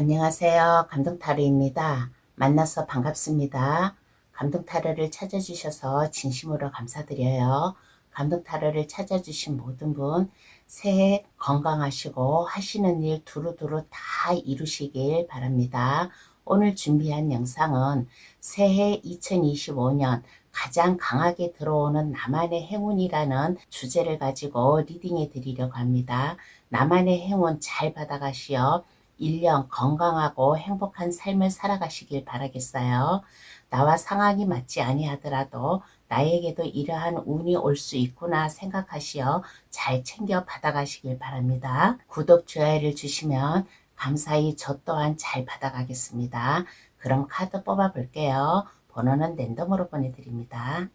안녕하세요. 감동타로입니다. 만나서 반갑습니다. 감동타로를 찾아주셔서 진심으로 감사드려요. 감동타로를 찾아주신 모든 분 새해 건강하시고 하시는 일 두루두루 다 이루시길 바랍니다. 오늘 준비한 영상은 새해 2025년 가장 강하게 들어오는 나만의 행운이라는 주제를 가지고 리딩해 드리려고 합니다. 나만의 행운 잘 받아가시어 1년 건강하고 행복한 삶을 살아가시길 바라겠어요. 나와 상황이 맞지 아니하더라도 나에게도 이러한 운이 올 수 있구나 생각하시어 잘 챙겨 받아가시길 바랍니다. 구독, 좋아요를 주시면 감사히 저 또한 잘 받아가겠습니다. 그럼 카드 뽑아 볼게요. 번호는 랜덤으로 보내드립니다.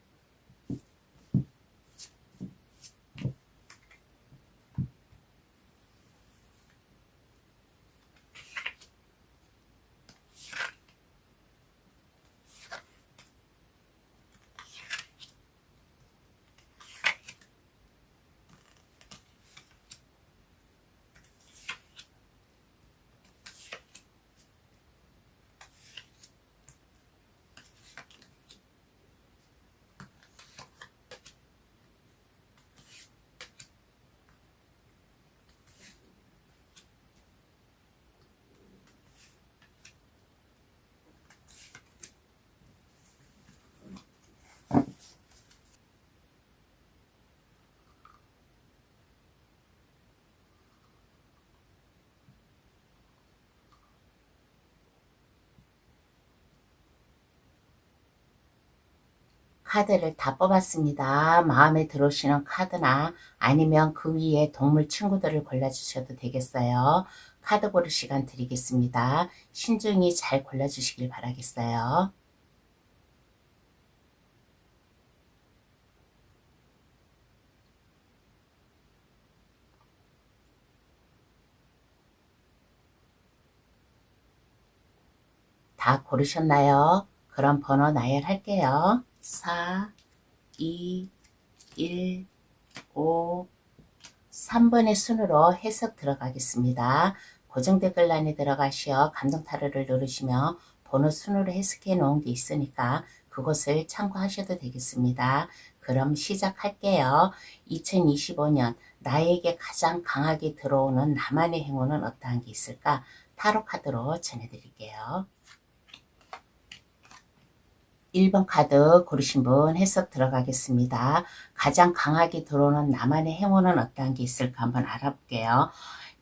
카드를 다 뽑았습니다. 마음에 들어오시는 카드나 아니면 그 위에 동물 친구들을 골라주셔도 되겠어요. 카드 고를 시간 드리겠습니다. 신중히 잘 골라주시길 바라겠어요. 다 고르셨나요? 그럼 번호 나열할게요. 4, 2, 1, 5, 3번의 순으로 해석 들어가겠습니다. 고정 댓글란에 들어가시어 감동타로를 누르시면 번호 순으로 해석해 놓은 게 있으니까 그것을 참고하셔도 되겠습니다. 그럼 시작할게요. 2025년 나에게 가장 강하게 들어오는 나만의 행운은 어떠한 게 있을까? 타로 카드로 전해드릴게요. 1번 카드 고르신 분 해석 들어가겠습니다. 가장 강하게 들어오는 나만의 행운은 어떠한 게 있을까 한번 알아볼게요.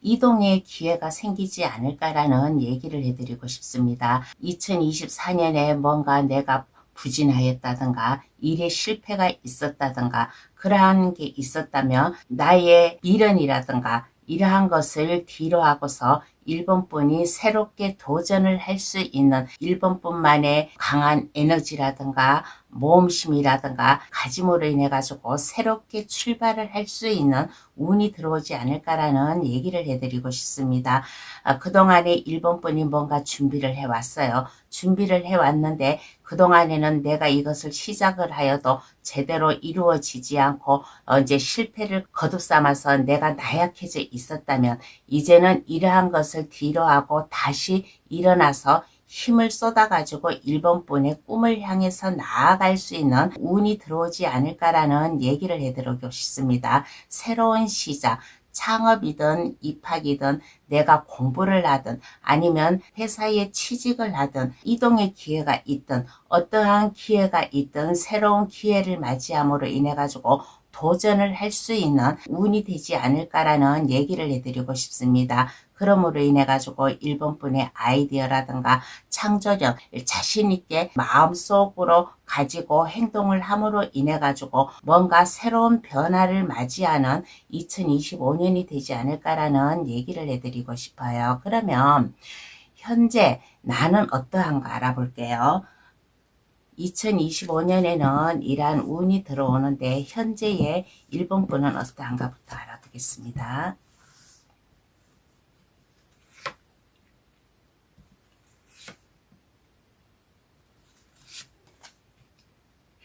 이동의 기회가 생기지 않을까라는 얘기를 해드리고 싶습니다. 2024년에 뭔가 내가 부진하였다든가 일에 실패가 있었다든가 그러한 게 있었다면 나의 미련이라든가 이러한 것을 뒤로 하고서 일본분이 새롭게 도전을 할 수 있는 일본분만의 강한 에너지라든가 모험심이라든가 가짐으로 인해 가지고 새롭게 출발을 할 수 있는 운이 들어오지 않을까라는 얘기를 해드리고 싶습니다. 그동안에 일본분이 뭔가 준비를 해왔어요. 준비를 해왔는데 그동안에는 내가 이것을 시작을 하여도 제대로 이루어지지 않고 이제 실패를 거듭삼아서 내가 나약해져 있었다면 이제는 이러한 것을 뒤로 하고 다시 일어나서 힘을 쏟아가지고 일본분의 꿈을 향해서 나아갈 수 있는 운이 들어오지 않을까라는 얘기를 해드리고 싶습니다. 새로운 시작, 창업이든 입학이든 내가 공부를 하든 아니면 회사에 취직을 하든 이동의 기회가 있든 어떠한 기회가 있든 새로운 기회를 맞이함으로 인해 가지고 도전을 할 수 있는 운이 되지 않을까라는 얘기를 해드리고 싶습니다. 그러므로 인해 가지고 일본분의 아이디어라든가 창조력, 자신있게 마음속으로 가지고 행동을 함으로 인해 가지고 뭔가 새로운 변화를 맞이하는 2025년이 되지 않을까라는 얘기를 해드리고 싶어요. 그러면 현재 나는 어떠한가 알아볼게요. 2025년에는 이러한 운이 들어오는데 현재의 일본분은 어떠한가부터 알아보겠습니다.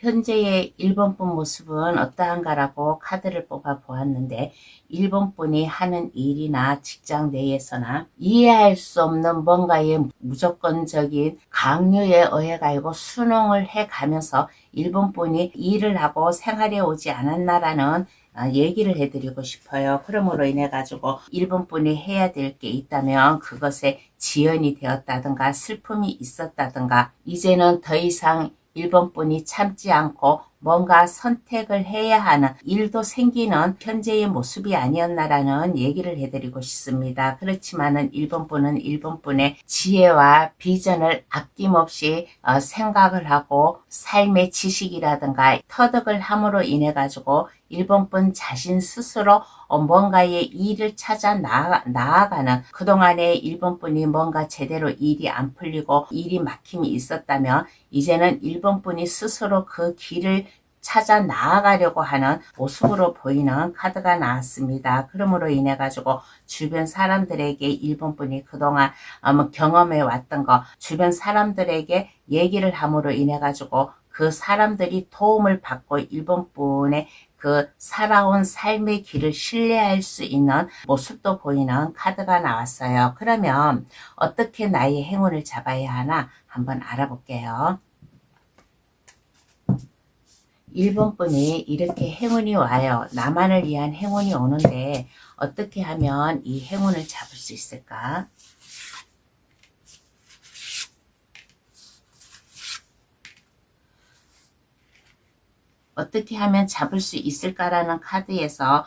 현재의 1번분 모습은 어떠한가라고 카드를 뽑아 보았는데 1번분이 하는 일이나 직장 내에서나 이해할 수 없는 뭔가의 무조건적인 강요에 의해 가지고 순응을 해가면서 1번분이 일을 하고 생활해 오지 않았나라는 얘기를 해드리고 싶어요. 그러므로 인해 가지고 1번분이 해야 될 게 있다면 그것에 지연이 되었다든가 슬픔이 있었다든가 이제는 더 이상 1번분이 참지 않고 뭔가 선택을 해야 하는 일도 생기는 현재의 모습이 아니었나라는 얘기를 해드리고 싶습니다. 그렇지만은 1번분은 1번분의 지혜와 비전을 아낌없이 생각을 하고 삶의 지식이라든가 터득을 함으로 인해 가지고 1번분 자신 스스로 뭔가의 일을 찾아 나아가는 그동안에 1번분이 뭔가 제대로 일이 안 풀리고 일이 막힘이 있었다면 이제는 1번분이 스스로 그 길을 찾아 나아가려고 하는 모습으로 보이는 카드가 나왔습니다. 그러므로 인해 가지고 주변 사람들에게 1번분이 그동안 경험해 왔던 거 주변 사람들에게 얘기를 함으로 인해 가지고 그 사람들이 도움을 받고 1번분의 그 살아온 삶의 길을 신뢰할 수 있는 모습도 보이는 카드가 나왔어요. 그러면 어떻게 나의 행운을 잡아야 하나 한번 알아볼게요. 1번분이 이렇게 행운이 와요. 나만을 위한 행운이 오는데 어떻게 하면 이 행운을 잡을 수 있을까? 어떻게 하면 잡을 수 있을까라는 카드에서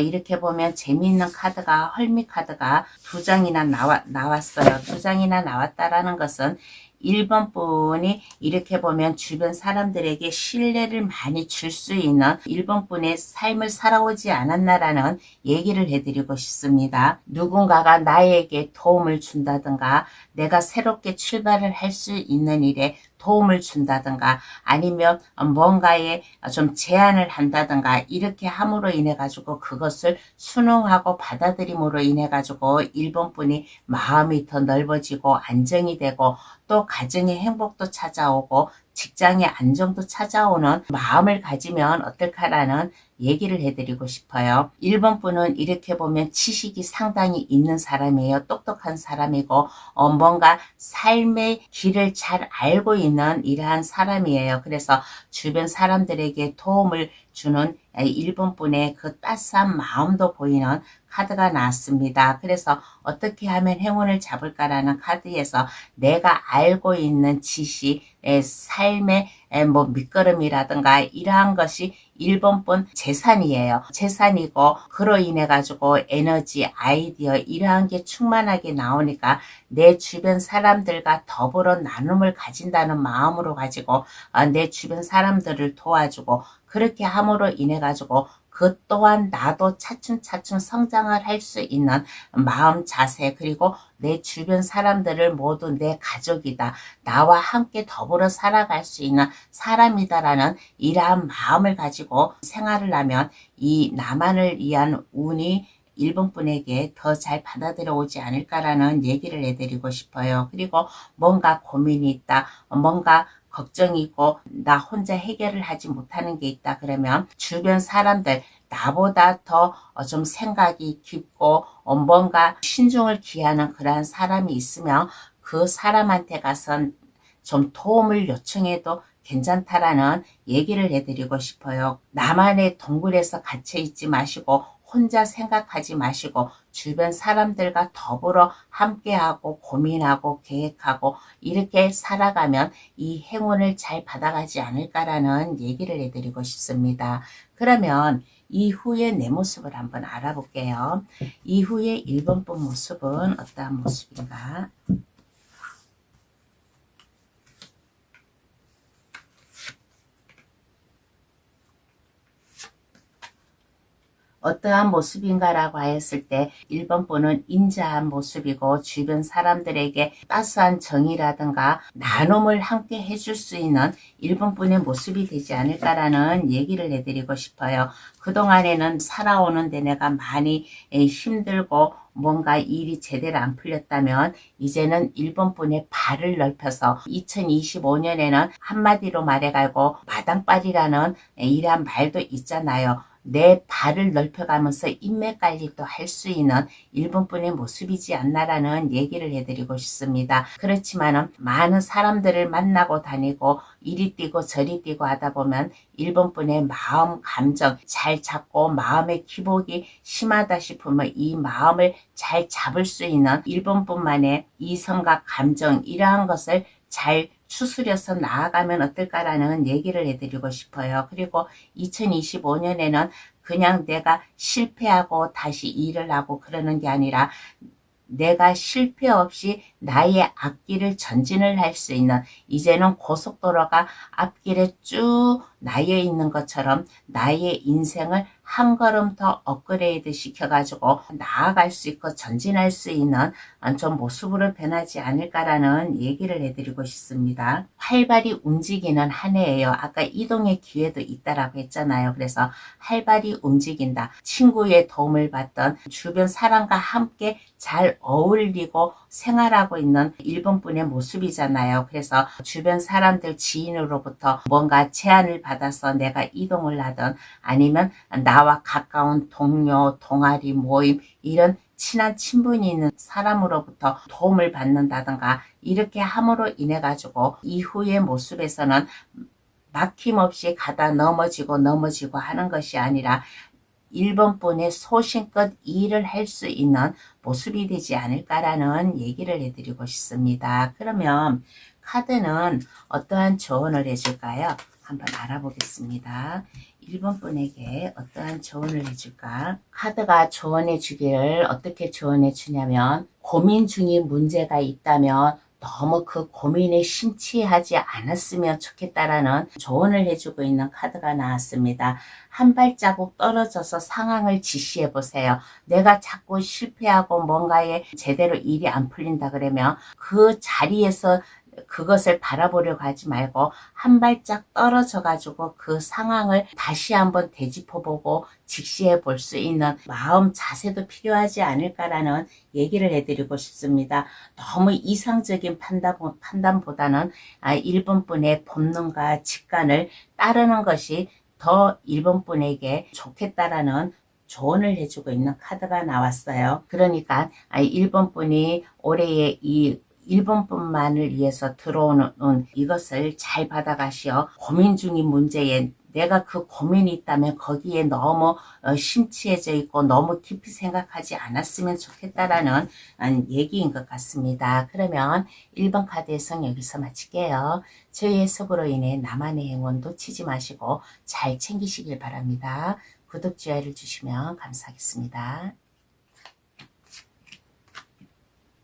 이렇게 보면 재미있는 카드가 헐미 카드가 2장이나 나왔어요. 2장이나 나왔다라는 것은 1번분이 이렇게 보면 주변 사람들에게 신뢰를 많이 줄 수 있는 1번분의 삶을 살아오지 않았나라는 얘기를 해드리고 싶습니다. 누군가가 나에게 도움을 준다든가 내가 새롭게 출발을 할 수 있는 일에 도움을 준다든가 아니면 뭔가에 좀 제안을 한다든가 이렇게 함으로 인해 가지고 그것을 순응하고 받아들임으로 인해 가지고 1번분이 마음이 더 넓어지고 안정이 되고 또 가정의 행복도 찾아오고 직장의 안정도 찾아오는 마음을 가지면 어떨까라는 얘기를 해드리고 싶어요. 1번분은 이렇게 보면 지식이 상당히 있는 사람이에요. 똑똑한 사람이고 뭔가 삶의 길을 잘 알고 있는 이러한 사람이에요. 그래서 주변 사람들에게 도움을 주는 1번분의 그 따스한 마음도 보이는 카드가 나왔습니다. 그래서 어떻게 하면 행운을 잡을까라는 카드에서 내가 알고 있는 지식, 삶의 뭐 밑거름이라든가 이러한 것이 1번분 재산이에요. 재산이고 그로 인해 가지고 에너지, 아이디어 이러한 게 충만하게 나오니까 내 주변 사람들과 더불어 나눔을 가진다는 마음으로 가지고 내 주변 사람들을 도와주고 그렇게 함으로 인해 가지고 그 또한 나도 차츰차츰 성장을 할 수 있는 마음 자세 그리고 내 주변 사람들을 모두 내 가족이다. 나와 함께 더불어 살아갈 수 있는 사람이다라는 이러한 마음을 가지고 생활을 하면 이 나만을 위한 운이 1번분에게 더 잘 받아들여 오지 않을까라는 얘기를 해드리고 싶어요. 그리고 뭔가 고민이 있다. 뭔가 걱정이 있고 나 혼자 해결을 하지 못하는 게 있다 그러면 주변 사람들 나보다 더 좀 생각이 깊고 뭔가 신중을 기하는 그러한 사람이 있으면 그 사람한테 가서 좀 도움을 요청해도 괜찮다라는 얘기를 해드리고 싶어요. 나만의 동굴에서 갇혀 있지 마시고 혼자 생각하지 마시고 주변 사람들과 더불어 함께하고 고민하고 계획하고 이렇게 살아가면 이 행운을 잘 받아가지 않을까라는 얘기를 해드리고 싶습니다. 그러면 이후에 내 모습을 한번 알아볼게요. 이후에 1번분 모습은 어떠한 모습인가? 어떠한 모습인가라고 하였을 때 1번 분은 인자한 모습이고 주변 사람들에게 따스한 정이라든가 나눔을 함께 해줄 수 있는 1번 분의 모습이 되지 않을까라는 얘기를 해드리고 싶어요. 그동안에는 살아오는데 내가 많이 힘들고 뭔가 일이 제대로 안 풀렸다면 이제는 1번 분의 발을 넓혀서 2025년에는 한마디로 말해가지고 마당발이라는 이러한 말도 있잖아요. 내 발을 넓혀가면서 인맥 관리도 할 수 있는 1번 분의 모습이지 않나라는 얘기를 해드리고 싶습니다. 그렇지만은 많은 사람들을 만나고 다니고 이리 뛰고 저리 뛰고 하다 보면 1번 분의 마음 감정 잘 잡고 마음의 기복이 심하다 싶으면 이 마음을 잘 잡을 수 있는 1번 분만의 이성과 감정 이러한 것을 잘 추스려서 나아가면 어떨까라는 얘기를 해드리고 싶어요. 그리고 2025년에는 그냥 내가 실패하고 다시 일을 하고 그러는 게 아니라 내가 실패 없이 나의 앞길을 전진을 할 수 있는 이제는 고속도로가 앞길에 쭉 나여 있는 것처럼 나의 인생을 한 걸음 더 업그레이드 시켜가지고 나아갈 수 있고 전진할 수 있는 좀 모습으로 변하지 않을까라는 얘기를 해드리고 싶습니다. 활발히 움직이는 한 해예요. 아까 이동의 기회도 있다라고 했잖아요. 그래서 활발히 움직인다. 친구의 도움을 받던 주변 사람과 함께 잘 어울리고 생활하고 있는 1번 분의 모습이잖아요. 그래서 주변 사람들 지인으로부터 뭔가 제안을 받아서 내가 이동을 하든 아니면 나와 가까운 동료, 동아리 모임 이런 친한 친분이 있는 사람으로부터 도움을 받는다든가 이렇게 함으로 인해 가지고 이후의 모습에서는 막힘없이 가다 넘어지고 하는 것이 아니라 1번 분의 소신껏 일을 할 수 있는 모습이 되지 않을까라는 얘기를 해드리고 싶습니다. 그러면 카드는 어떠한 조언을 해줄까요? 한번 알아보겠습니다. 1번 분에게 어떠한 조언을 해줄까? 카드가 조언해 주기를 어떻게 조언해 주냐면 고민 중인 문제가 있다면 너무 그 고민에 심취하지 않았으면 좋겠다라는 조언을 해주고 있는 카드가 나왔습니다. 한 발자국 떨어져서 상황을 지시해 보세요. 내가 자꾸 실패하고 뭔가에 제대로 일이 안 풀린다 그러면 그 자리에서 그것을 바라보려고 하지 말고 한 발짝 떨어져 가지고 그 상황을 다시 한번 되짚어보고 직시해 볼 수 있는 마음 자세도 필요하지 않을까라는 얘기를 해드리고 싶습니다. 너무 이상적인 판단보다는 1번 분의 본능과 직관을 따르는 것이 더 1번 분에게 좋겠다라는 조언을 해주고 있는 카드가 나왔어요. 그러니까 1번 분이 올해의 이 1번 분만을 위해서 들어오는 이것을 잘 받아가시어 고민 중인 문제에 내가 그 고민이 있다면 거기에 너무 심취해져 있고 너무 깊이 생각하지 않았으면 좋겠다라는 얘기인 것 같습니다. 그러면 1번 카드 해석 여기서 마칠게요. 저희 해석으로 인해 나만의 행운 놓치지 마시고 잘 챙기시길 바랍니다. 구독, 좋아요를 주시면 감사하겠습니다.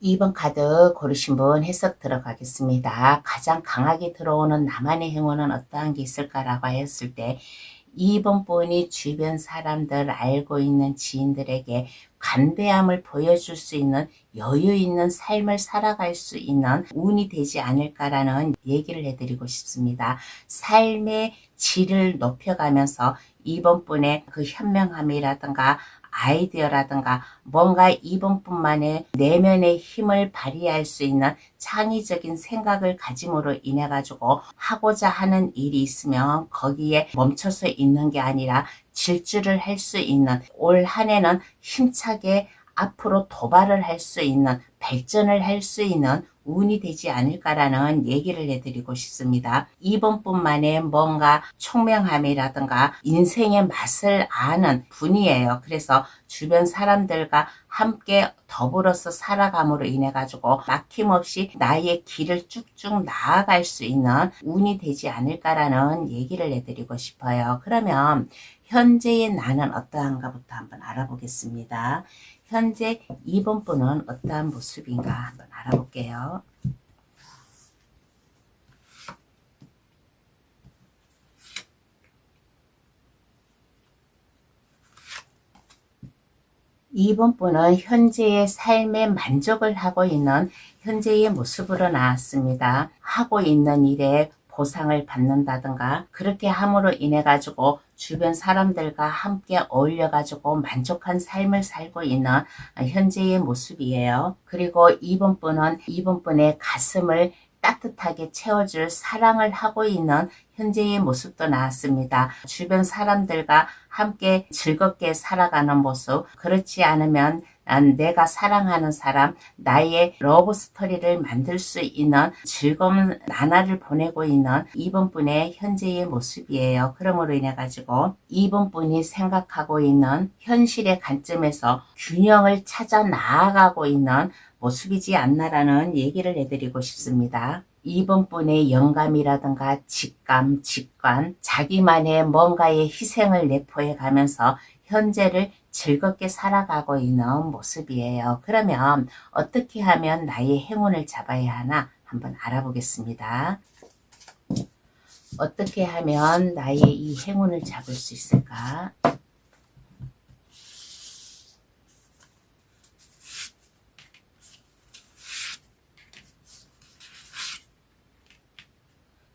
2번 카드 고르신 분 해석 들어가겠습니다. 가장 강하게 들어오는 나만의 행운은 어떠한 게 있을까라고 하였을 때 2번 분이 주변 사람들 알고 있는 지인들에게 관대함을 보여줄 수 있는 여유 있는 삶을 살아갈 수 있는 운이 되지 않을까라는 얘기를 해드리고 싶습니다. 삶의 질을 높여가면서 2번 분의 그 현명함이라든가 아이디어라든가 뭔가 2번 분만의 내면의 힘을 발휘할 수 있는 창의적인 생각을 가짐으로 인해 가지고 하고자 하는 일이 있으면 거기에 멈춰서 있는 게 아니라 질주를 할 수 있는 올 한 해는 힘차게 앞으로 도발을 할 수 있는 발전을 할 수 있는 운이 되지 않을까라는 얘기를 해드리고 싶습니다. 2번 분만의 뭔가 총명함이라든가 인생의 맛을 아는 분이에요. 그래서 주변 사람들과 함께 더불어서 살아감으로 인해 가지고 막힘없이 나의 길을 쭉쭉 나아갈 수 있는 운이 되지 않을까라는 얘기를 해드리고 싶어요. 그러면 현재의 나는 어떠한가부터 한번 알아보겠습니다. 현재 2번 분은 어떠한 모습인가 한번 알아볼게요. 이번 분은 현재의 삶에 만족을 하고 있는 현재의 모습으로 나왔습니다. 하고 있는 일에 보상을 받는다든가 그렇게 함으로 인해 가지고 주변 사람들과 함께 어울려 가지고 만족한 삶을 살고 있는 현재의 모습이에요. 그리고 이번 분은 이번 분의 가슴을 따뜻하게 채워줄 사랑을 하고 있는 현재의 모습도 나왔습니다. 주변 사람들과 함께 즐겁게 살아가는 모습, 그렇지 않으면 내가 사랑하는 사람, 나의 러브 스토리를 만들 수 있는 즐거운 나날을 보내고 있는 이번 분의 현재의 모습이에요. 그러므로 인해 가지고 이번 분이 생각하고 있는 현실의 관점에서 균형을 찾아 나아가고 있는 모습이지 않나라는 얘기를 해드리고 싶습니다. 이번 분의 영감이라든가 직감, 직관, 자기만의 뭔가의 희생을 내포해 가면서 현재를 즐겁게 살아가고 있는 모습이에요. 그러면 어떻게 하면 나의 행운을 잡아야 하나 한번 알아보겠습니다. 어떻게 하면 나의 이 행운을 잡을 수 있을까?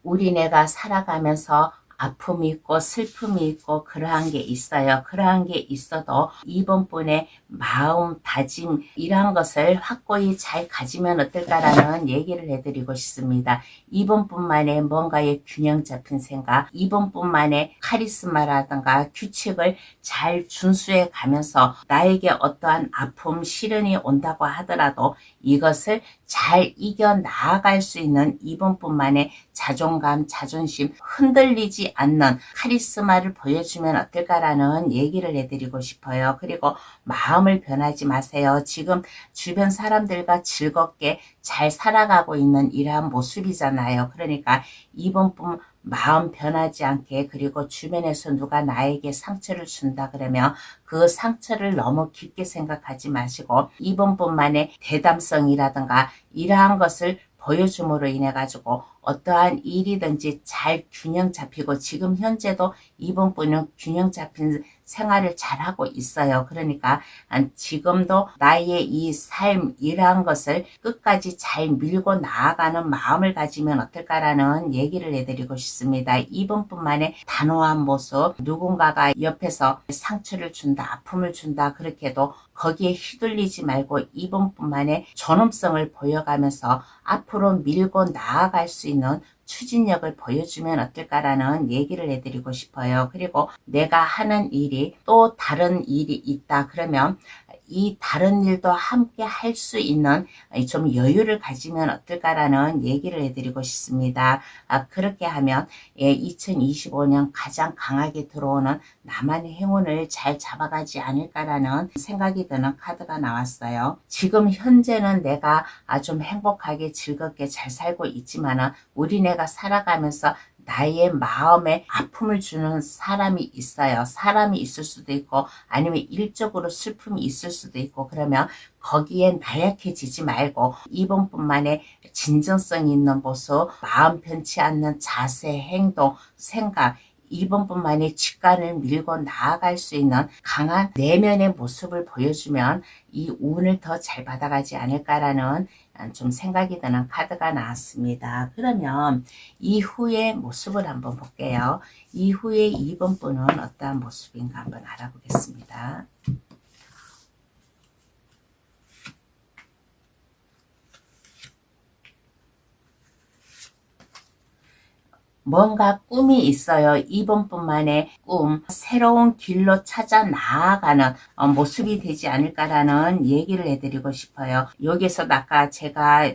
우리네가 살아가면서 아픔이 있고 슬픔이 있고 그러한 게 있어요. 그러한 게 있어도 이번 분의 마음 다짐 이러한 것을 확고히 잘 가지면 어떨까라는 얘기를 해드리고 싶습니다. 이번 분만의 뭔가의 균형 잡힌 생각, 이번 분만의 카리스마라든가 규칙을 잘 준수해 가면서 나에게 어떠한 아픔, 시련이 온다고 하더라도 이것을 잘 이겨 나아갈 수 있는 이번 분만의 자존감, 자존심 흔들리지 않는 카리스마를 보여주면 어떨까라는 얘기를 해드리고 싶어요. 그리고 마음을 변하지 마세요. 지금 주변 사람들과 즐겁게 잘 살아가고 있는 이러한 모습이잖아요. 그러니까 이번 분 마음 변하지 않게, 그리고 주변에서 누가 나에게 상처를 준다 그러면 그 상처를 너무 깊게 생각하지 마시고 이번 분만의 대담성이라든가 이러한 것을 보여줌으로 인해 가지고 어떠한 일이든지 잘 균형 잡히고, 지금 현재도 이번 분은 균형 잡힌 생활을 잘하고 있어요. 그러니까 지금도 나의 이 삶 이러한 것을 끝까지 잘 밀고 나아가는 마음을 가지면 어떨까라는 얘기를 해드리고 싶습니다. 이번 분만의 단호한 모습, 누군가가 옆에서 상처를 준다, 아픔을 준다 그렇게 해도 거기에 휘둘리지 말고 이번 분만의 존엄성을 보여가면서 앞으로 밀고 나아갈 수 있는 추진력을 보여주면 어떨까라는 얘기를 해드리고 싶어요. 그리고 내가 하는 일이 또 다른 일이 있다 그러면 이 다른 일도 함께 할 수 있는 좀 여유를 가지면 어떨까라는 얘기를 해드리고 싶습니다. 그렇게 하면 2025년 가장 강하게 들어오는 나만의 행운을 잘 잡아가지 않을까라는 생각이 드는 카드가 나왔어요. 지금 현재는 내가 좀 행복하게 즐겁게 잘 살고 있지만은 우리네가 살아가면서 나의 마음에 아픔을 주는 사람이 있어요. 사람이 있을 수도 있고 아니면 일적으로 슬픔이 있을 수도 있고, 그러면 거기에 나약해지지 말고 이번 분만의 진정성 있는 모습, 마음 편치 않는 자세, 행동, 생각, 이번 분만의 직관을 밀고 나아갈 수 있는 강한 내면의 모습을 보여주면 이 운을 더 잘 받아가지 않을까라는 좀 생각이 드는 카드가 나왔습니다. 그러면 이후의 모습을 한번 볼게요. 이후에 이번 분은 어떠한 모습인가 한번 알아보겠습니다. 뭔가 꿈이 있어요. 이번 분만의 꿈, 새로운 길로 찾아 나아가는 모습이 되지 않을까라는 얘기를 해드리고 싶어요. 여기서 아까 제가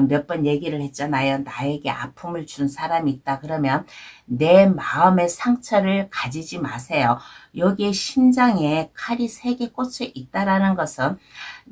몇 번 얘기를 했잖아요. 나에게 아픔을 준 사람이 있다 그러면 내 마음의 상처를 가지지 마세요. 여기에 심장에 칼이 3개 꽂혀 있다라는 것은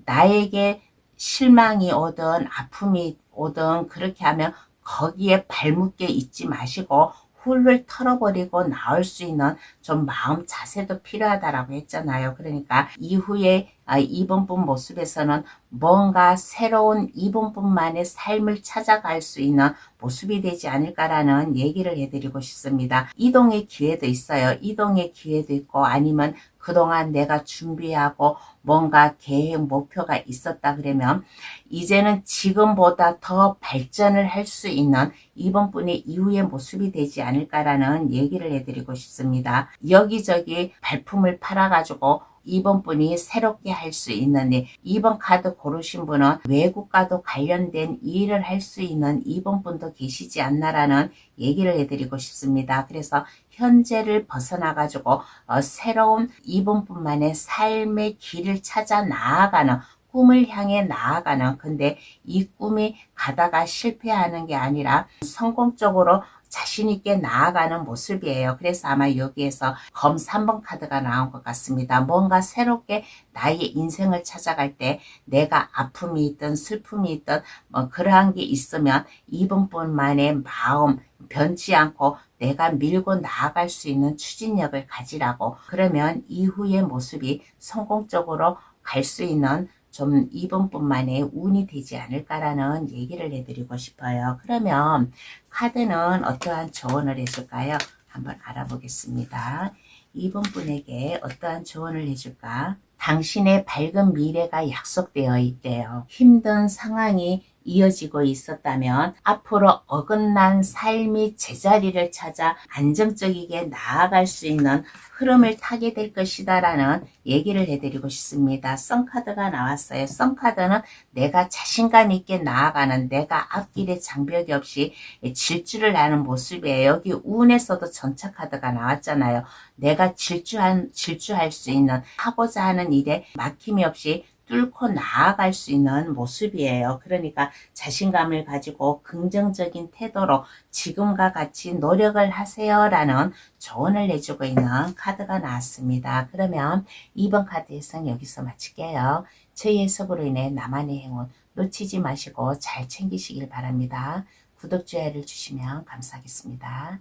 나에게 실망이 오든 아픔이 오든 그렇게 하면 거기에 발묶여 있지 마시고 훌훌 털어버리고 나올 수 있는 좀 마음 자세도 필요하다라고 했잖아요. 그러니까 이후에 이번분 모습에서는 뭔가 새로운 이번분만의 삶을 찾아갈 수 있는 모습이 되지 않을까라는 얘기를 해드리고 싶습니다. 이동의 기회도 있어요. 이동의 기회도 있고 아니면 그동안 내가 준비하고 뭔가 계획, 목표가 있었다 그러면 이제는 지금보다 더 발전을 할 수 있는 이번분의 이후의 모습이 되지 않을까라는 얘기를 해드리고 싶습니다. 여기저기 발품을 팔아가지고 이번 분이 새롭게 할 수 있는 일, 이번 카드 고르신 분은 외국과도 관련된 일을 할 수 있는 이번 분도 계시지 않나라는 얘기를 해드리고 싶습니다. 그래서 현재를 벗어나가지고 새로운 이번 분만의 삶의 길을 찾아 나아가는 꿈을 향해 나아가는, 근데 이 꿈이 가다가 실패하는 게 아니라 성공적으로 자신 있게 나아가는 모습이에요. 그래서 아마 여기에서 검 3번 카드가 나온 것 같습니다. 뭔가 새롭게 나의 인생을 찾아갈 때 내가 아픔이 있든 슬픔이 있든 뭐 그러한 게 있으면 이번뿐만의 마음 변치 않고 내가 밀고 나아갈 수 있는 추진력을 가지라고, 그러면 이후의 모습이 성공적으로 갈 수 있는 좀 이번뿐만의 운이 되지 않을까라는 얘기를 해드리고 싶어요. 그러면 카드는 어떠한 조언을 해줄까요? 한번 알아보겠습니다. 이번 분에게 어떠한 조언을 해줄까? 당신의 밝은 미래가 약속되어 있대요. 힘든 상황이 이어지고 있었다면 앞으로 어긋난 삶이 제자리를 찾아 안정적이게 나아갈 수 있는 흐름을 타게 될 것이다 라는 얘기를 해드리고 싶습니다. 썬카드가 나왔어요. 썬카드는 내가 자신감 있게 나아가는, 내가 앞길에 장벽이 없이 질주를 하는 모습이에요. 여기 운에서도 전차 카드가 나왔잖아요. 내가 질주할 수 있는, 하고자 하는 일에 막힘이 없이 뚫고 나아갈 수 있는 모습이에요. 그러니까 자신감을 가지고 긍정적인 태도로 지금과 같이 노력을 하세요라는 조언을 내주고 있는 카드가 나왔습니다. 그러면 2번 카드 해석 여기서 마칠게요. 저희 해석으로 인해 나만의 행운 놓치지 마시고 잘 챙기시길 바랍니다. 구독, 좋아요를 주시면 감사하겠습니다.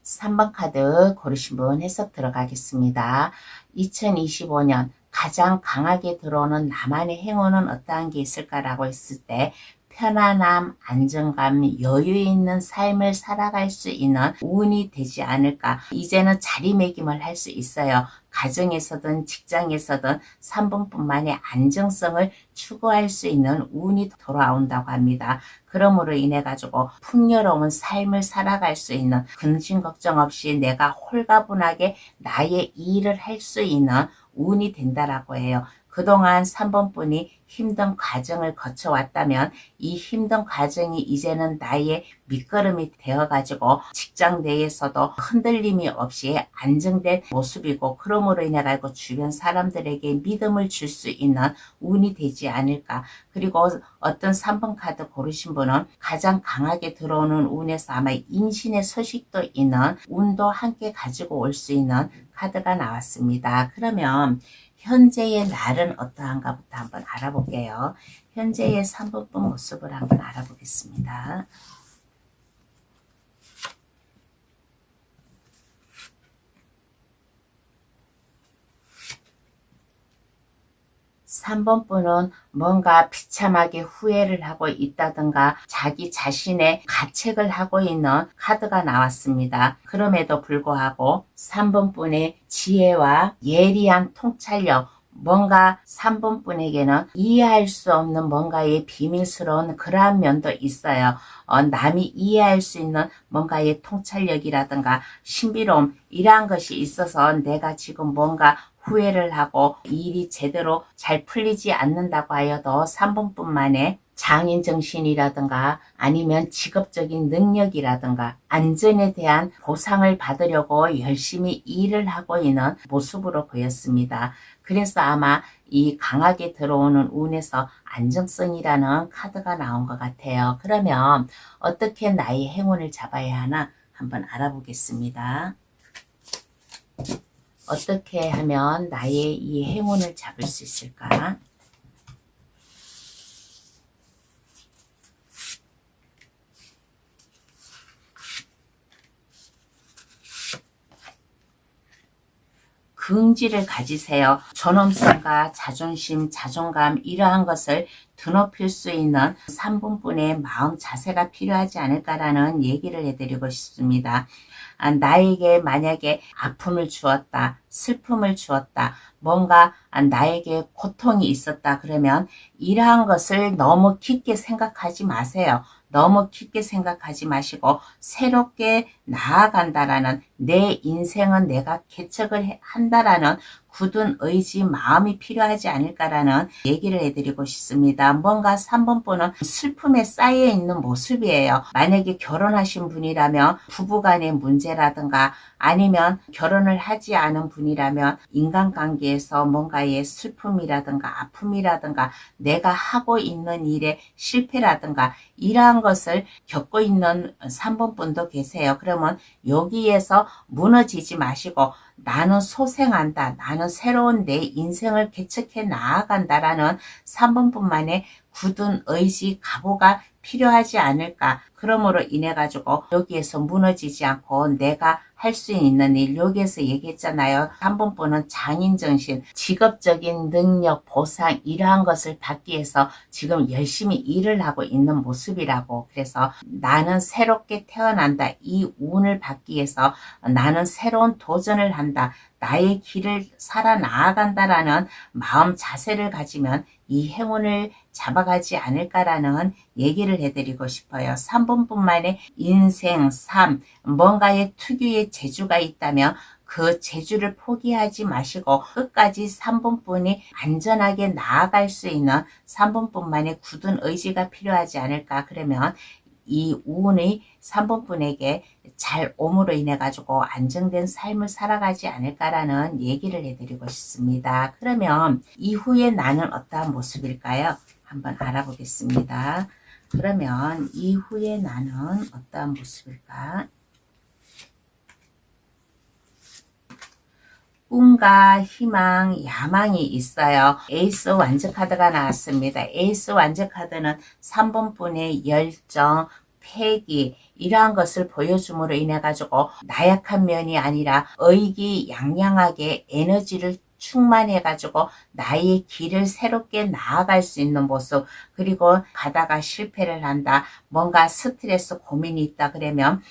3번 카드 고르신 분 해석 들어가겠습니다. 2025년 가장 강하게 들어오는 나만의 행운은 어떠한 게 있을까라고 했을 때 편안함, 안정감, 여유 있는 삶을 살아갈 수 있는 운이 되지 않을까. 이제는 자리매김을 할 수 있어요. 가정에서든 직장에서든 3번뿐만이 안정성을 추구할 수 있는 운이 돌아온다고 합니다. 그러므로 인해 가지고 풍요로운 삶을 살아갈 수 있는, 근심 걱정 없이 내가 홀가분하게 나의 일을 할 수 있는 운이 된다라고 해요. 그동안 3번 분이 힘든 과정을 거쳐왔다면 이 힘든 과정이 이제는 나의 밑거름이 되어가지고 직장 내에서도 흔들림이 없이 안정된 모습이고, 그러므로 인해 가지고 주변 사람들에게 믿음을 줄 수 있는 운이 되지 않을까. 그리고 어떤 3번 카드 고르신 분은 가장 강하게 들어오는 운에서 아마 임신의 소식도 있는 운도 함께 가지고 올 수 있는 카드가 나왔습니다. 그러면 현재의 날은 어떠한가부터 한번 알아볼게요. 현재의 3번분 모습을 한번 알아보겠습니다. 3번 분은 뭔가 비참하게 후회를 하고 있다든가 자기 자신의 가책을 하고 있는 카드가 나왔습니다. 그럼에도 불구하고 3번 분의 지혜와 예리한 통찰력, 뭔가 3번 분에게는 이해할 수 없는 뭔가의 비밀스러운 그러한 면도 있어요. 남이 이해할 수 있는 뭔가의 통찰력이라든가 신비로움, 이러한 것이 있어서 내가 지금 뭔가 후회를 하고 일이 제대로 잘 풀리지 않는다고 하여도 3번뿐만에 장인정신이라든가 아니면 직업적인 능력이라든가 안전에 대한 보상을 받으려고 열심히 일을 하고 있는 모습으로 보였습니다. 그래서 아마 이 강하게 들어오는 운에서 안정성이라는 카드가 나온 것 같아요. 그러면 어떻게 나의 행운을 잡아야 하나 한번 알아보겠습니다. 어떻게 하면 나의 이 행운을 잡을 수 있을까? 긍지를 가지세요. 존엄성과 자존심, 자존감 이러한 것을 드높일 수 있는 3분분의 마음 자세가 필요하지 않을까라는 얘기를 해드리고 싶습니다. 나에게 만약에 아픔을 주었다, 슬픔을 주었다, 뭔가 나에게 고통이 있었다 그러면 이러한 것을 너무 깊게 생각하지 마세요. 너무 깊게 생각하지 마시고 새롭게 나아간다라는, 내 인생은 내가 개척을 한다라는 굳은 의지, 마음이 필요하지 않을까라는 얘기를 해드리고 싶습니다. 뭔가 3번분은 슬픔에 쌓여 있는 모습이에요. 만약에 결혼하신 분이라면 부부간의 문제라든가 아니면 결혼을 하지 않은 분이라면 인간관계에서 뭔가의 슬픔이라든가 아픔이라든가 내가 하고 있는 일의 실패라든가 이러한 것을 겪고 있는 3번 분도 계세요. 그러면 여기에서 무너지지 마시고 나는 소생한다, 나는 새로운 내 인생을 개척해 나아간다라는 3번 분만의 굳은 의지, 각오가 필요하지 않을까. 그러므로 인해 가지고 여기에서 무너지지 않고 내가 할 수 있는 일, 여기에서 얘기했잖아요. 3번 분은 장인정신, 직업적인 능력, 보상 이러한 것을 받기 위해서 지금 열심히 일을 하고 있는 모습이라고. 그래서 나는 새롭게 태어난다, 이 운을 받기 위해서 나는 새로운 도전을 한다, 나의 길을 살아 나아간다라는 마음 자세를 가지면 이 행운을 잡아가지 않을까라는 얘기를 해드리고 싶어요. 3번뿐만의 인생, 삶, 뭔가의 특유의 재주가 있다면 그 재주를 포기하지 마시고 끝까지 3번뿐이 안전하게 나아갈 수 있는 3번뿐만의 굳은 의지가 필요하지 않을까. 그러면 이 운이 3번분에게 잘 옴으로 인해 가지고 안정된 삶을 살아가지 않을까라는 얘기를 해드리고 싶습니다. 그러면 이후에 나는 어떠한 모습일까요? 한번 알아보겠습니다. 그러면 이후에 나는 어떠한 모습일까? 꿈과 희망, 야망이 있어요. 에이스 완전 카드가 나왔습니다. 에이스 완전 카드는 3번분의 열정, 패기 이러한 것을 보여줌으로 인해 가지고 나약한 면이 아니라 의기양양하게 에너지를 충만해 가지고 나의 길을 새롭게 나아갈 수 있는 모습, 그리고 가다가 실패를 한다, 뭔가 스트레스 고민이 있다 그러면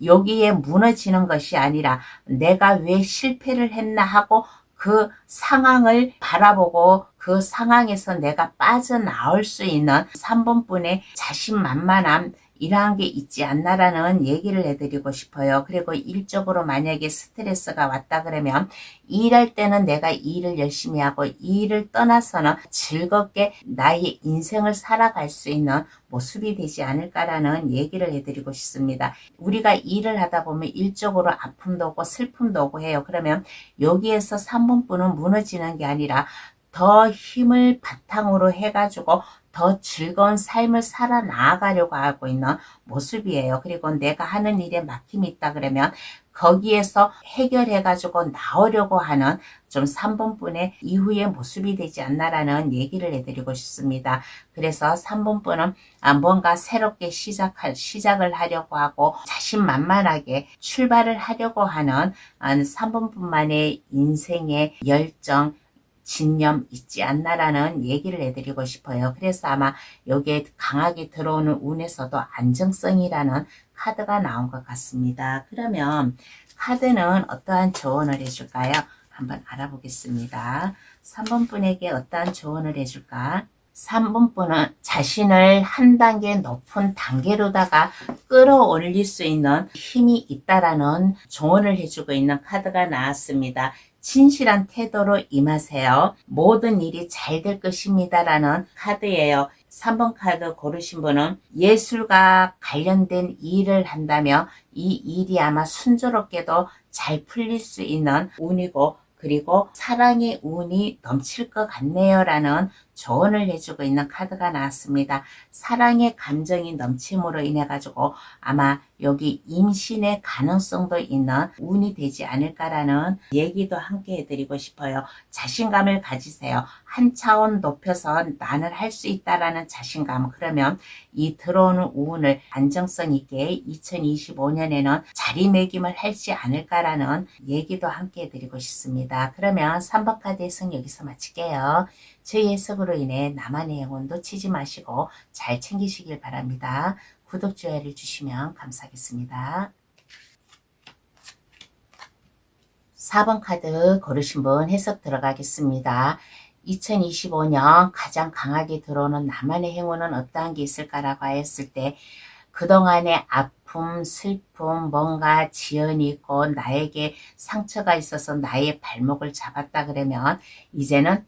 여기에 무너지는 것이 아니라 내가 왜 실패를 했나 하고 그 상황을 바라보고 그 상황에서 내가 빠져나올 수 있는 3번분의 자신만만함 이러한 게 있지 않나라는 얘기를 해드리고 싶어요. 그리고 일적으로 만약에 스트레스가 왔다 그러면 일할 때는 내가 일을 열심히 하고 일을 떠나서는 즐겁게 나의 인생을 살아갈 수 있는 모습이 되지 않을까라는 얘기를 해드리고 싶습니다. 우리가 일을 하다 보면 일적으로 아픔도 오고 슬픔도 오고 해요. 그러면 여기에서 3번분은 무너지는 게 아니라 더 힘을 바탕으로 해가지고 더 즐거운 삶을 살아 나아가려고 하고 있는 모습이에요. 그리고 내가 하는 일에 막힘이 있다 그러면 거기에서 해결해 가지고 나오려고 하는 좀 3번분의 이후의 모습이 되지 않나라는 얘기를 해드리고 싶습니다. 그래서 3번분은 뭔가 새롭게 시작을 하려고 하고 자신만만하게 출발을 하려고 하는 3번분만의 인생의 열정, 진념 있지 않나라는 얘기를 해드리고 싶어요. 그래서 아마 여기에 강하게 들어오는 운에서도 안정성이라는 카드가 나온 것 같습니다. 그러면 카드는 어떠한 조언을 해줄까요? 한번 알아보겠습니다. 3번 분에게 어떠한 조언을 해줄까? 3번 분은 자신을 한 단계 높은 단계로다가 끌어올릴 수 있는 힘이 있다라는 조언을 해주고 있는 카드가 나왔습니다. 진실한 태도로 임하세요. 모든 일이 잘 될 것입니다 라는 카드예요. 3번 카드 고르신 분은 예술과 관련된 일을 한다면 이 일이 아마 순조롭게도 잘 풀릴 수 있는 운이고, 그리고 사랑의 운이 넘칠 것 같네요 라는 조언을 해주고 있는 카드가 나왔습니다. 사랑의 감정이 넘침으로 인해 가지고 아마 여기 임신의 가능성도 있는 운이 되지 않을까라는 얘기도 함께 해드리고 싶어요. 자신감을 가지세요. 한 차원 높여서 나는 할 수 있다라는 자신감. 그러면 이 들어오는 운을 안정성 있게 2025년에는 자리매김을 할지 않을까라는 얘기도 함께 해드리고 싶습니다. 그러면 3번 카드 해석 여기서 마칠게요. 저희 해석으로 인해 나만의 영혼 놓치지 마시고 잘 챙기시길 바랍니다. 구독, 좋아요를 주시면 감사하겠습니다. 4번 카드 고르신 분 해석 들어가겠습니다. 2025년 가장 강하게 들어오는 나만의 행운은 어떠한 게 있을까라고 하였을 때 그동안의 아픔, 슬픔, 뭔가 지연이 있고 나에게 상처가 있어서 나의 발목을 잡았다 그러면 이제는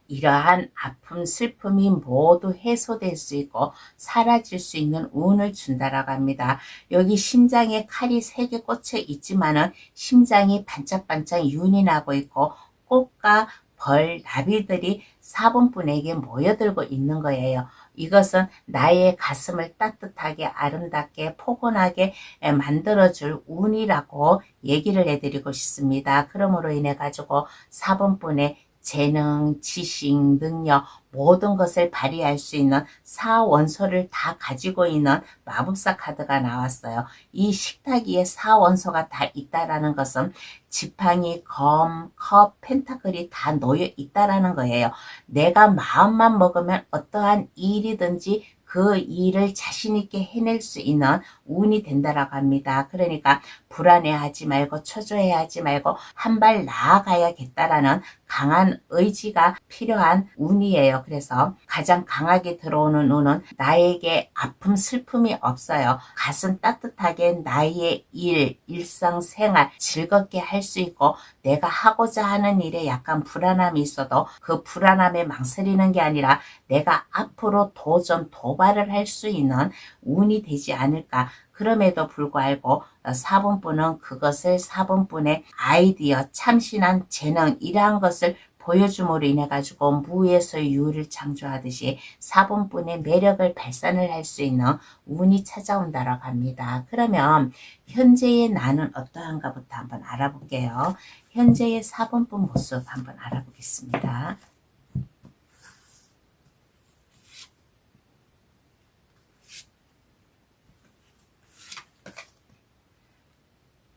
이러한 아픔, 슬픔이 모두 해소될 수 있고 사라질 수 있는 운을 준다라고 합니다. 여기 심장에 칼이 3개 꽂혀 있지만은 심장이 반짝반짝 윤이 나고 있고 꽃과 벌, 나비들이 4번 분에게 모여들고 있는 거예요. 이것은 나의 가슴을 따뜻하게 아름답게 포근하게 만들어줄 운이라고 얘기를 해드리고 싶습니다. 그러므로 인해 가지고 4번 분의 재능, 지식, 능력 모든 것을 발휘할 수 있는 4원소를 다 가지고 있는 마법사 카드가 나왔어요. 이 식탁 위에 4원소가 다 있다라는 것은 지팡이, 검, 컵, 펜타클이 다 놓여 있다라는 거예요. 내가 마음만 먹으면 어떠한 일이든지 그 일을 자신 있게 해낼 수 있는 운이 된다라고 합니다. 그러니까 불안해하지 말고 초조해하지 말고 한 발 나아가야겠다라는 강한 의지가 필요한 운이에요. 그래서 가장 강하게 들어오는 운은 나에게 아픔, 슬픔이 없어요. 가슴 따뜻하게 나의 일, 일상생활 즐겁게 할 수 있고 내가 하고자 하는 일에 약간 불안함이 있어도 그 불안함에 망설이는 게 아니라 내가 앞으로 도전, 도발을 할 수 있는 운이 되지 않을까. 그럼에도 불구하고 4번분은 그것을 4번분의 아이디어, 참신한 재능 이러한 것을 보여줌으로 인해 가지고 무에서 유를 창조하듯이 4번분의 매력을 발산을 할 수 있는 운이 찾아온다라고 합니다. 그러면 현재의 나는 어떠한가부터 한번 알아볼게요. 현재의 4번분 모습 한번 알아보겠습니다.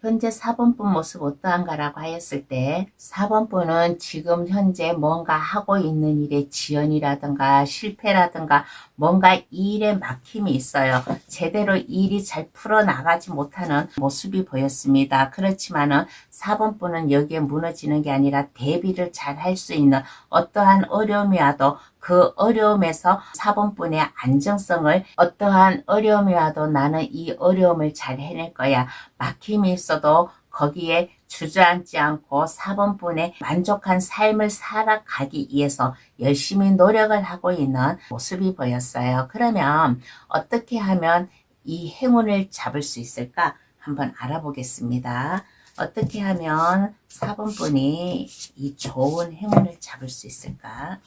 현재 4번분 모습 어떠한가라고 하였을 때 4번분은 지금 현재 뭔가 하고 있는 일에 지연이라든가 실패라든가 뭔가 일에 막힘이 있어요. 제대로 일이 잘 풀어나가지 못하는 모습이 보였습니다. 그렇지만은 4번분은 여기에 무너지는 게 아니라 대비를 잘 할 수 있는 어떠한 어려움이 와도 그 어려움에서 4번분의 안정성을 어떠한 어려움이 와도 나는 이 어려움을 잘 해낼 거야. 막힘이 있어도 거기에 주저앉지 않고 4번분의 만족한 삶을 살아가기 위해서 열심히 노력을 하고 있는 모습이 보였어요. 그러면 어떻게 하면 이 행운을 잡을 수 있을까? 한번 알아보겠습니다. 어떻게 하면 4번분이 이 좋은 행운을 잡을 수 있을까?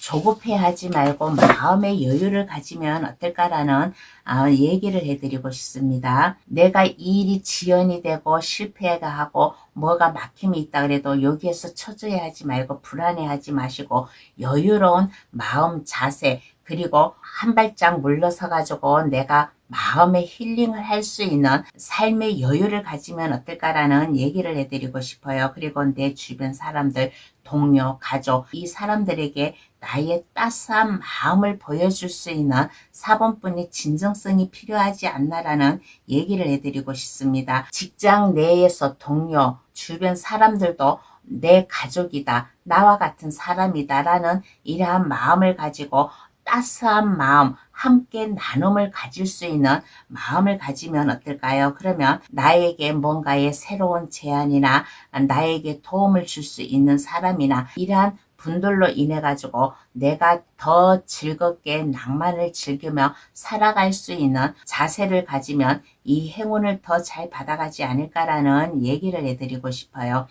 조급해하지 말고 마음의 여유를 가지면 어떨까라는 얘기를 해드리고 싶습니다. 내가 이 일이 지연이 되고 실패가 하고 뭐가 막힘이 있다 그래도 여기에서 초조해하지 말고 불안해하지 마시고 여유로운 마음 자세 그리고 한 발짝 물러서 가지고 내가 마음의 힐링을 할 수 있는 삶의 여유를 가지면 어떨까라는 얘기를 해드리고 싶어요. 그리고 내 주변 사람들, 동료, 가족 이 사람들에게 나의 따스한 마음을 보여줄 수 있는 4번분의 진정성이 필요하지 않나라는 얘기를 해드리고 싶습니다. 직장 내에서 동료, 주변 사람들도 내 가족이다, 나와 같은 사람이다 라는 이러한 마음을 가지고 따스한 마음, 함께 나눔을 가질 수 있는 마음을 가지면 어떨까요? 그러면 나에게 뭔가의 새로운 제안이나 나에게 도움을 줄 수 있는 사람이나 이러한 분들로 인해 가지고 내가 더 즐겁게 낭만을 즐기며 살아갈 수 있는 자세를 가지면 이 행운을 더 잘 받아가지 않을까라는 얘기를 해드리고 싶어요.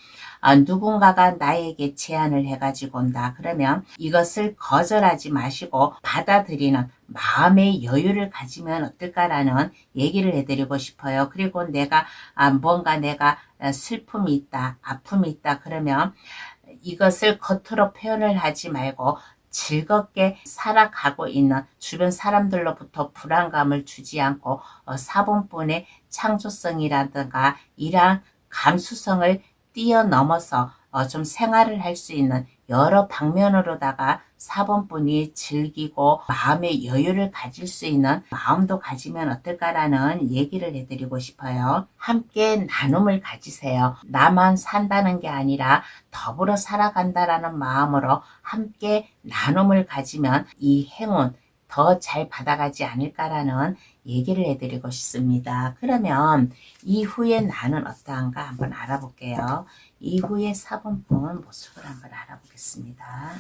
누군가가 나에게 제안을 해가지고 온다. 그러면 이것을 거절하지 마시고 받아들이는 마음의 여유를 가지면 어떨까라는 얘기를 해드리고 싶어요. 그리고 뭔가 내가 슬픔이 있다, 아픔이 있다. 그러면 이것을 겉으로 표현을 하지 말고 즐겁게 살아가고 있는 주변 사람들로부터 불안감을 주지 않고 사본분의 창조성이라든가 이러한 감수성을 뛰어넘어서 좀 생활을 할 수 있는 여러 방면으로다가 사본분이 즐기고 마음의 여유를 가질 수 있는 마음도 가지면 어떨까라는 얘기를 해드리고 싶어요. 함께 나눔을 가지세요. 나만 산다는 게 아니라 더불어 살아간다라는 마음으로 함께 나눔을 가지면 이 행운 더 잘 받아가지 않을까라는 얘기를 해드리고 싶습니다. 그러면 이후에 나는 어떠한가 한번 알아볼게요. 이후에 사본분 모습을 한번 알아보겠습니다.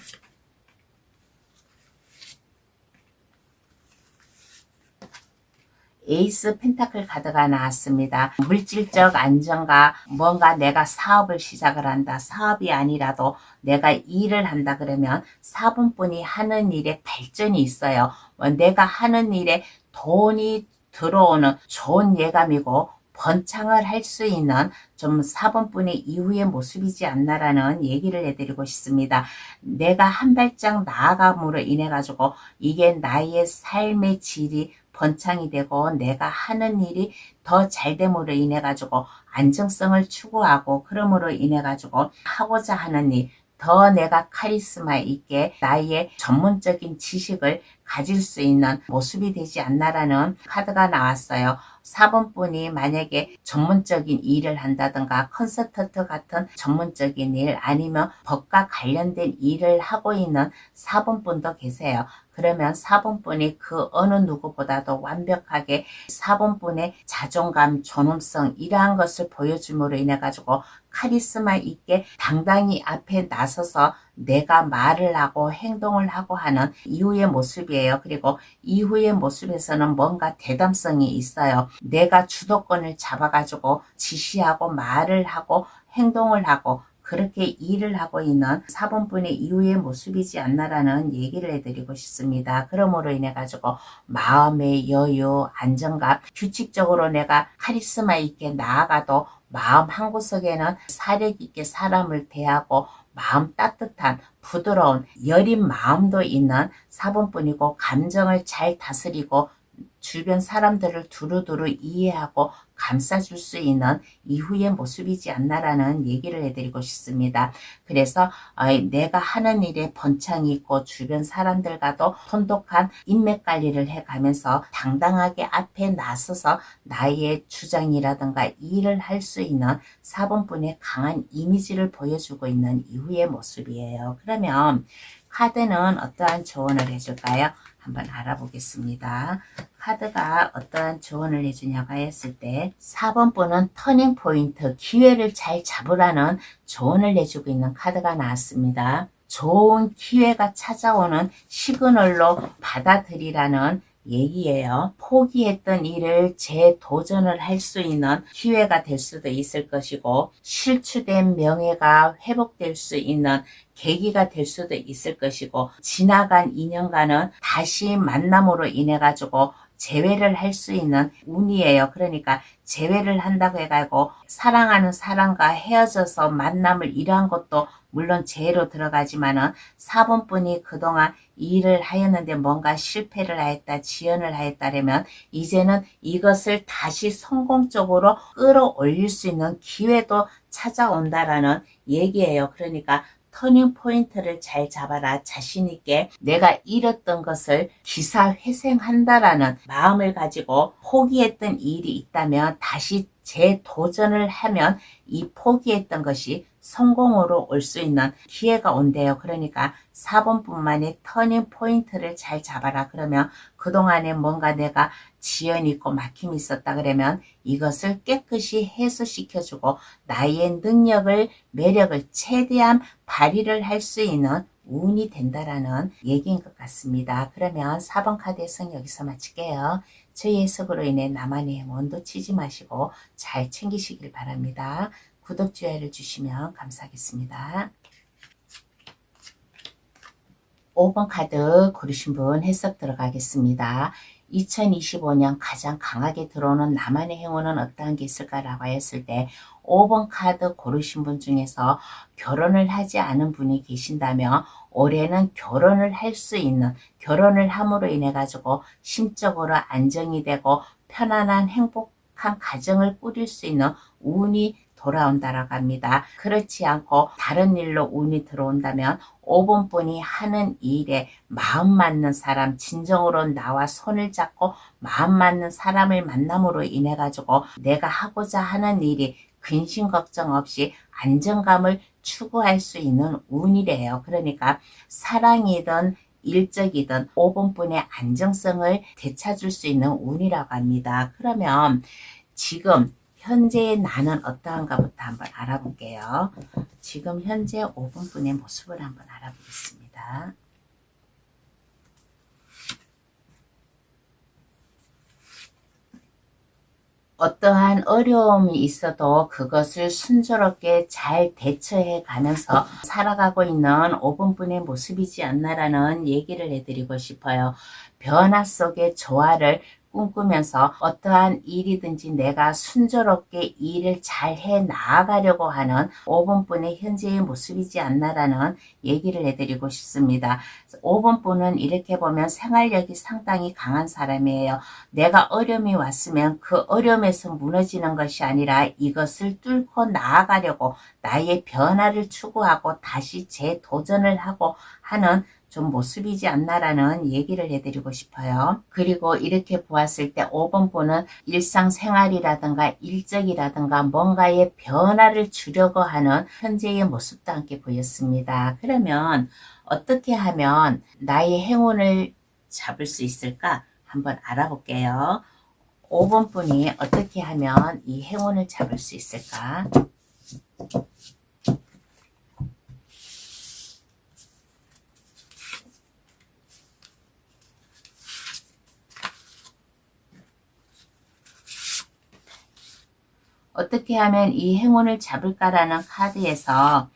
에이스 펜타클 카드가 나왔습니다. 물질적 안정과 뭔가 내가 사업을 시작을 한다. 사업이 아니라도 내가 일을 한다 그러면 사본분이 하는 일에 발전이 있어요. 내가 하는 일에 돈이 들어오는 좋은 예감이고 번창을 할 수 있는 좀 사본분의 이후의 모습이지 않나라는 얘기를 해드리고 싶습니다. 내가 한 발짝 나아감으로 인해 가지고 이게 나의 삶의 질이 번창이 되고 내가 하는 일이 더 잘됨으로 인해 가지고 안정성을 추구하고 그러므로 인해 가지고 하고자 하는 일 더 내가 카리스마 있게 나의 전문적인 지식을 가질 수 있는 모습이 되지 않나라는 카드가 나왔어요. 사본분이 만약에 전문적인 일을 한다든가 컨설턴트 같은 전문적인 일 아니면 법과 관련된 일을 하고 있는 사본분도 계세요. 그러면 사본분이 그 어느 누구보다도 완벽하게 사본분의 자존감, 존엄성 이러한 것을 보여줌으로 인해 가지고 카리스마 있게 당당히 앞에 나서서 내가 말을 하고 행동을 하고 하는 이후의 모습이에요. 그리고 이후의 모습에서는 뭔가 대담성이 있어요. 내가 주도권을 잡아가지고 지시하고 말을 하고 행동을 하고 그렇게 일을 하고 있는 사본분의 이후의 모습이지 않나라는 얘기를 해드리고 싶습니다. 그러므로 인해 가지고 마음의 여유, 안정감, 규칙적으로 내가 카리스마 있게 나아가도 마음 한구석에는 사력 있게 사람을 대하고 마음 따뜻한 부드러운 여린 마음도 있는 사본분이고 감정을 잘 다스리고 주변 사람들을 두루두루 이해하고 감싸줄 수 있는 이후의 모습이지 않나라는 얘기를 해드리고 싶습니다. 그래서 내가 하는 일에 번창이 있고 주변 사람들과도 돈독한 인맥 관리를 해가면서 당당하게 앞에 나서서 나의 주장이라든가 일을 할 수 있는 사본분의 강한 이미지를 보여주고 있는 이후의 모습이에요. 그러면 카드는 어떠한 조언을 해줄까요? 한번 알아보겠습니다. 카드가 어떠한 조언을 해주냐고 했을 때 4번분은 터닝 포인트, 기회를 잘 잡으라는 조언을 해주고 있는 카드가 나왔습니다. 좋은 기회가 찾아오는 시그널로 받아들이라는 얘기예요. 포기했던 일을 재도전을 할 수 있는 기회가 될 수도 있을 것이고 실추된 명예가 회복될 수 있는 계기가 될 수도 있을 것이고 지나간 인연과는 다시 만남으로 인해 가지고 재회를 할 수 있는 운이에요. 그러니까 재회를 한다고 해가지고 사랑하는 사람과 헤어져서 만남을 이러한 것도 물론 재회로 들어가지만은 4번분이 그동안 일을 하였는데 뭔가 실패를 하였다, 지연을 하였다면 이제는 이것을 다시 성공적으로 끌어올릴 수 있는 기회도 찾아온다라는 얘기예요. 그러니까 터닝 포인트를 잘 잡아라. 자신 있게 내가 잃었던 것을 기사회생한다라는 마음을 가지고 포기했던 일이 있다면 다시 재도전을 하면 이 포기했던 것이 성공으로 올 수 있는 기회가 온대요. 그러니까 4번뿐만이 터닝 포인트를 잘 잡아라. 그러면 그동안에 뭔가 내가 지연이 있고 막힘이 있었다 그러면 이것을 깨끗이 해소시켜주고 나의 능력을, 매력을 최대한 발휘를 할 수 있는 운이 된다라는 얘기인 것 같습니다. 그러면 4번 카드 해석 여기서 마칠게요. 저희 해석으로 인해 나만의 행운 놓치지 마시고 잘 챙기시길 바랍니다. 구독, 좋아요를 주시면 감사하겠습니다. 5번 카드 고르신 분 해석 들어가겠습니다. 2025년 가장 강하게 들어오는 나만의 행운은 어떠한 게 있을까라고 했을 때 5번 카드 고르신 분 중에서 결혼을 하지 않은 분이 계신다면 올해는 결혼을 할 수 있는, 결혼을 함으로 인해 가지고 심적으로 안정이 되고 편안한 행복한 가정을 꾸릴 수 있는 운이 돌아온다라고 합니다. 그렇지 않고 다른 일로 운이 들어온다면 5번 분이 하는 일에 마음 맞는 사람, 진정으로 나와 손을 잡고 마음 맞는 사람을 만남으로 인해 가지고 내가 하고자 하는 일이 근심 걱정 없이 안정감을 추구할 수 있는 운이래요. 그러니까 사랑이든 일적이든 5번 분의 안정성을 되찾을 수 있는 운이라고 합니다. 그러면 지금 현재의 나는 어떠한가부터 한번 알아볼게요. 지금 현재 5분 분의 모습을 한번 알아보겠습니다. 어떠한 어려움이 있어도 그것을 순조롭게 잘 대처해 가면서 살아가고 있는 5분 분의 모습이지 않나라는 얘기를 해드리고 싶어요. 변화 속의 조화를 꿈꾸면서 어떠한 일이든지 내가 순조롭게 일을 잘 해 나아가려고 하는 5번 분의 현재의 모습이지 않나라는 얘기를 해드리고 싶습니다. 5번 분은 이렇게 보면 생활력이 상당히 강한 사람이에요. 내가 어려움이 왔으면 그 어려움에서 무너지는 것이 아니라 이것을 뚫고 나아가려고 나의 변화를 추구하고 다시 재도전을 하고 하는 좀 모습이지 않나라는 얘기를 해드리고 싶어요. 그리고 이렇게 보았을 때 5번 분은 일상생활이라든가 일적이라든가 뭔가의 변화를 주려고 하는 현재의 모습도 함께 보였습니다. 그러면 어떻게 하면 나의 행운을 잡을 수 있을까? 한번 알아볼게요. 5번 분이 어떻게 하면 이 행운을 잡을 수 있을까? 어떻게 하면 이 행운을 잡을까라는 카드에서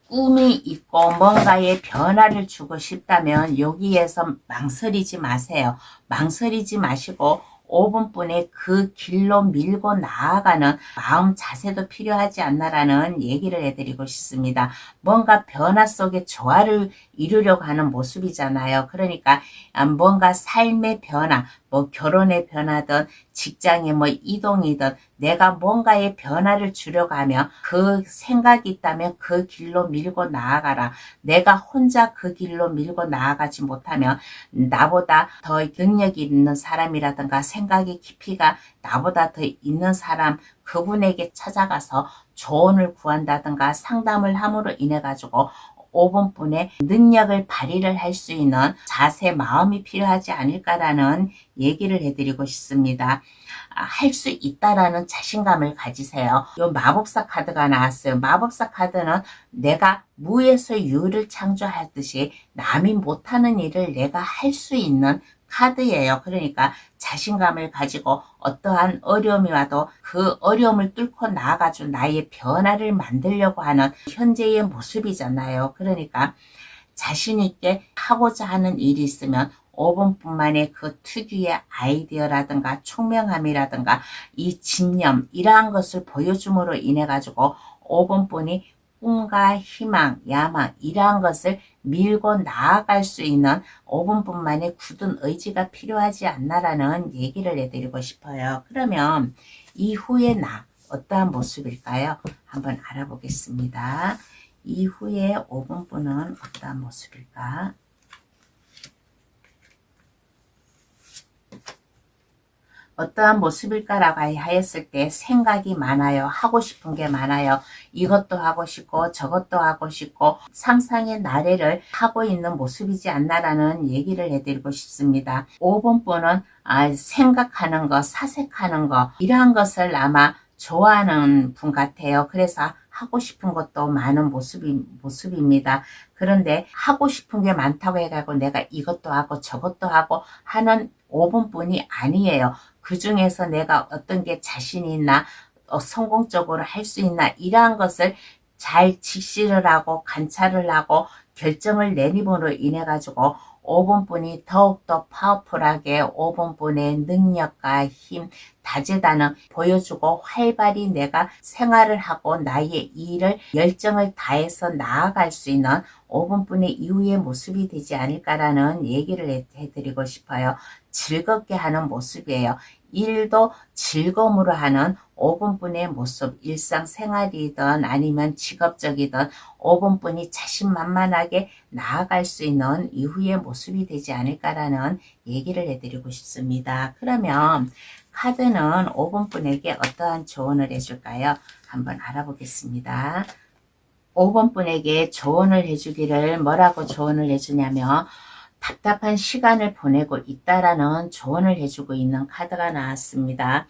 꿈이 있고 뭔가의 변화를 주고 싶다면 여기에서 망설이지 마세요. 망설이지 마시고 5분 분의 그 길로 밀고 나아가는 마음 자세도 필요하지 않나라는 얘기를 해드리고 싶습니다. 뭔가 변화 속에 조화를 이루려고 하는 모습이잖아요. 그러니까 뭔가 삶의 변화, 뭐 결혼의 변화든 직장의 뭐 이동이든 내가 뭔가의 변화를 주려고 하면 그 생각이 있다면 그 길로 밀고 나아가라. 내가 혼자 그 길로 밀고 나아가지 못하면 나보다 더 능력이 있는 사람이라든가 생각의 깊이가 나보다 더 있는 사람 그분에게 찾아가서 조언을 구한다든가 상담을 함으로 인해 가지고 5분 분의 능력을 발휘를 할 수 있는 자세 마음이 필요하지 않을까라는 얘기를 해드리고 싶습니다. 할 수 있다라는 자신감을 가지세요. 이 마법사 카드가 나왔어요. 마법사 카드는 내가 무에서 유를 창조하듯이 남이 못하는 일을 내가 할 수 있는 카드예요. 그러니까 자신감을 가지고 어떠한 어려움이 와도 그 어려움을 뚫고 나아가지고 나의 변화를 만들려고 하는 현재의 모습이잖아요. 그러니까 자신 있게 하고자 하는 일이 있으면 5분 뿐만의 그 특유의 아이디어라든가 총명함이라든가 이 집념 이러한 것을 보여줌으로 인해 가지고 5분 분이 꿈과 희망, 야망 이러한 것을 밀고 나아갈 수 있는 5분 뿐만의 굳은 의지가 필요하지 않나라는 얘기를 해드리고 싶어요. 그러면 이후에 나 어떠한 모습일까요? 한번 알아보겠습니다. 이후에 5분 분은 어떠한 모습일까? 어떠한 모습일까라고 하였을 때 생각이 많아요. 하고 싶은 게 많아요. 이것도 하고 싶고 저것도 하고 싶고 상상의 나래를 하고 있는 모습이지 않나라는 얘기를 해드리고 싶습니다. 5번 분은 생각하는 거, 사색하는 거 이러한 것을 아마 좋아하는 분 같아요. 그래서 하고 싶은 것도 많은 모습입니다. 그런데 하고 싶은 게 많다고 해가지고 내가 이것도 하고 저것도 하고 하는 5분뿐이 아니에요. 그 중에서 내가 어떤 게 자신이 있나, 성공적으로 할 수 있나, 이러한 것을 잘 직시를 하고 관찰을 하고 결정을 내림으로 인해 가지고 5분뿐이 더욱더 파워풀하게 5분뿐의 능력과 힘, 다재다능 보여주고 활발히 내가 생활을 하고 나의 일을 열정을 다해서 나아갈 수 있는 5분뿐의 이후의 모습이 되지 않을까라는 얘기를 해드리고 싶어요. 즐겁게 하는 모습이에요. 일도 즐거움으로 하는 5분뿐의 모습, 일상생활이든 아니면 직업적이든 5분뿐이 자신만만하게 나아갈 수 있는 이후의 모습이 되지 않을까라는 얘기를 해드리고 싶습니다. 그러면 카드는 5분뿐에게 어떠한 조언을 해줄까요? 한번 알아보겠습니다. 5번분에게 조언을 해주기를 뭐라고 조언을 해주냐면 답답한 시간을 보내고 있다라는 조언을 해주고 있는 카드가 나왔습니다.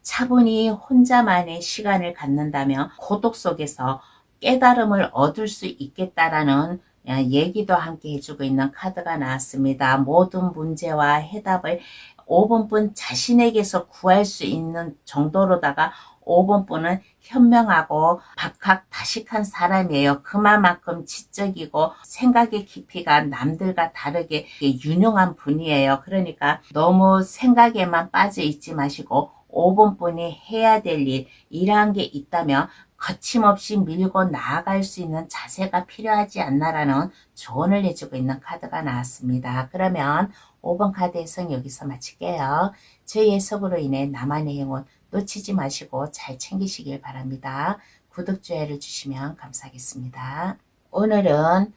차분히 혼자만의 시간을 갖는다면 고독 속에서 깨달음을 얻을 수 있겠다라는 얘기도 함께 해주고 있는 카드가 나왔습니다. 모든 문제와 해답을 5번분 자신에게서 구할 수 있는 정도로다가 5번분은 현명하고 박학다식한 사람이에요. 그만큼 지적이고 생각의 깊이가 남들과 다르게 유능한 분이에요. 그러니까 너무 생각에만 빠져 있지 마시고 5번분이 해야 될 일, 이러한 게 있다면 거침없이 밀고 나아갈 수 있는 자세가 필요하지 않나라는 조언을 해주고 있는 카드가 나왔습니다. 그러면 5번 카드 해석 여기서 마칠게요. 저희 해석으로 인해 나만의 행운 놓치지 마시고 잘 챙기시길 바랍니다. 구독, 좋아요를 주시면 감사하겠습니다. 오늘은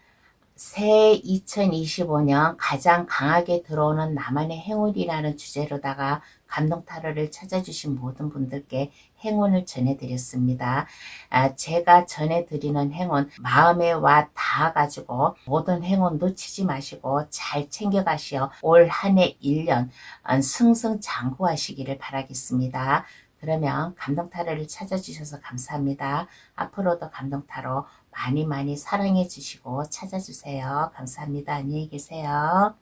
새해 2025년 가장 강하게 들어오는 나만의 행운이라는 주제로다가 감동 타로를 찾아주신 모든 분들께 행운을 전해드렸습니다. 제가 전해드리는 행운 마음에 와 닿아가지고 모든 행운 놓치지 마시고 잘 챙겨가시어 올 한 해 1년 승승장구하시기를 바라겠습니다. 그러면 감동 타로를 찾아주셔서 감사합니다. 앞으로도 감동 타로 많이 사랑해 주시고 찾아주세요. 감사합니다. 안녕히 계세요.